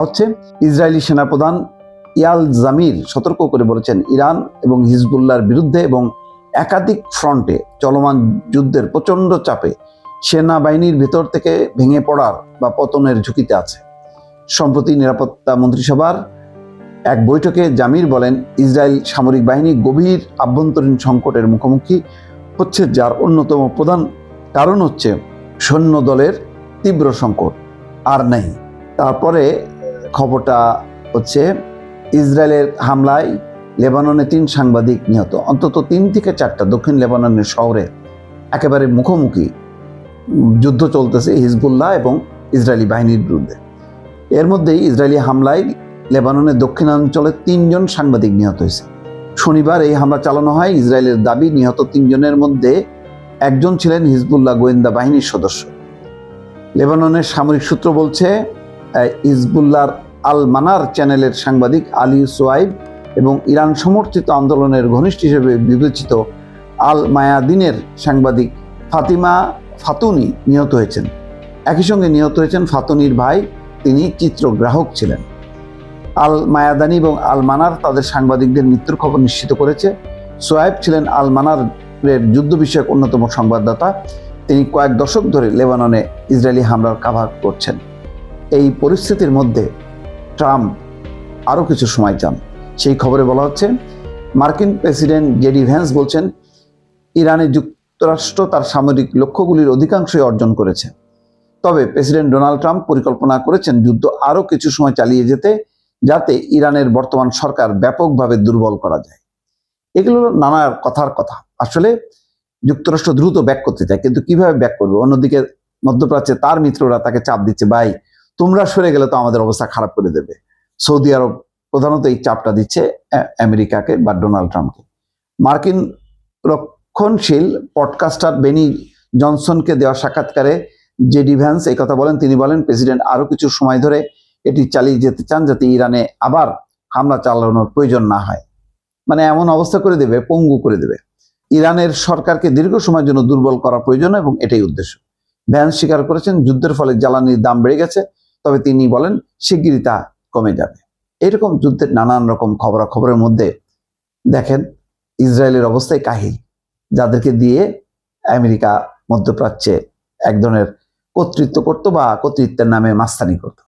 হচ্ছে ইসরায়েলি সেনাপ্রধান ইয়াল জামির সতর্ক করে বলেছেন, ইরান এবং হিজবুল্লাহর বিরুদ্ধে এবং একাধিক ফ্রন্টে চলমান যুদ্ধের প্রচণ্ড চাপে সেনাবাহিনীর ভেতর থেকে ভেঙে পড়ার বা পতনের ঝুঁকিতে আছে। সম্প্রতি নিরাপত্তা মন্ত্রিসভার এক বৈঠকে জামির বলেন, ইসরায়েল সামরিক বাহিনী গভীর আভ্যন্তরীণ সংকটের মুখোমুখি হচ্ছে, যার অন্যতম প্রধান কারণ হচ্ছে সৈন্য দলের তীব্র সংকট আর নেই। তারপরে খবরটা হচ্ছে, ইসরায়েলের হামলায় লেবাননে 3 সাংবাদিক নিহত। অন্তত 3 থেকে 4টা দক্ষিণ লেবাননের শহরে একেবারে মুখোমুখি যুদ্ধ চলতেছে হিজবুল্লাহ এবং ইসরায়েলি বাহিনীর বিরুদ্ধে। এর মধ্যেই ইসরায়েলি হামলায় লেবাননের দক্ষিণাঞ্চলে 3 জন সাংবাদিক নিহত হয়েছে। শনিবার এই হামলা চালানো হয়। ইসরায়েলের দাবি, নিহত 3 জনের মধ্যে একজন ছিলেন হিজবুল্লাহ গোয়েন্দা বাহিনীর সদস্য। লেবাননের সামরিক সূত্র বলছে, হিজবুল্লাহর আল মানার চ্যানেলের সাংবাদিক আলী সোয়াইব এবং ইরান সমর্থিত আন্দোলনের ঘনিষ্ঠ হিসেবে বিবেচিত আল মায়াদিনের সাংবাদিক ফাতিমা ফাতুনি নিহত হয়েছেন। একই সঙ্গে নিহত হয়েছেন ফাতুনির ভাই, তিনি চিত্রগ্রাহক ছিলেন। আল মায়াদানি এবং আল মানার তাদের সাংবাদিকদের মৃত্যুর খবর নিশ্চিত করেছে। সোয়াইব ছিলেন আল মানারের যুদ্ধ বিষয়ক অন্যতম সংবাদদাতা। তিনি কয়েক দশক ধরে লেবাননে ইসরায়েলি হামলার কাভার করছেন। এই পরিস্থিতির মধ্যে ট্রাম্প আরও কিছু সময় চান। সেই খবরে বলা হচ্ছে, মার্কিন প্রেসিডেন্ট জেডি ভ্যান্স বলছেন, ইরানে যুক্তরাষ্ট্র তার সামরিক লক্ষ্যগুলির অধিকাংশই অর্জন করেছে। তবে প্রেসিডেন্ট ডোনাল্ড ট্রাম্প পরিকল্পনা করেছেন যুদ্ধ আরও কিছু সময় চালিয়ে যেতে, যাতে ইরানের বর্তমান সরকার ব্যাপকভাবে দুর্বল করা যায়। এগুলো নানা কথার কথা। আসলে যুক্তরাষ্ট্র দ্রুত ব্যাক করতে চায়, কিন্তু কিভাবে ব্যাক করবে? অন্যদিকে মধ্যপ্রাচ্যে তার মিত্ররা তাকে চাপ দিচ্ছে, ভাই তোমরা সরে গেলে তো আমাদের অবস্থা খারাপ করে দেবে। সৌদি আরব প্রধানত এই চাপটা দিচ্ছে আমেরিকাকে বা ডোনাল্ড ট্রাম্পকে। মার্কিন রক্ষণশীল পডকাস্টার বেনি জনসনকে দেওয়া সাক্ষাৎকারে জেডি ভ্যান্স এই কথা বলেন। তিনি বলেন, প্রেসিডেন্ট আরো কিছু সময় ধরে এটি চালিয়ে যেতে চান, যাতে ইরানে আবার হামলা চালানোর প্রয়োজন না হয়। মানে এমন অবস্থা করে দেবে, পঙ্গু করে দেবে। ইরানের সরকারকে দীর্ঘ সময়ের জন্য দুর্বল করা প্রয়োজন এবং এটাই উদ্দেশ্য। ভ্যান্স স্বীকার করেছেন, যুদ্ধের ফলে জ্বালানির দাম বেড়ে গেছে, তবে তিনি বলেন শিগগিরই তা কমে যাবে। এরকম যুদ্ধের নানান রকম খবরাখবরের মধ্যে দেখেন ইসরায়েলের অবস্থায় কাহিল, যাদেরকে দিয়ে আমেরিকা মধ্যপ্রাচ্যে এক ধরনের কর্তৃত্ব করতো বা কর্তৃত্বের নামে মাস্তানি করতো।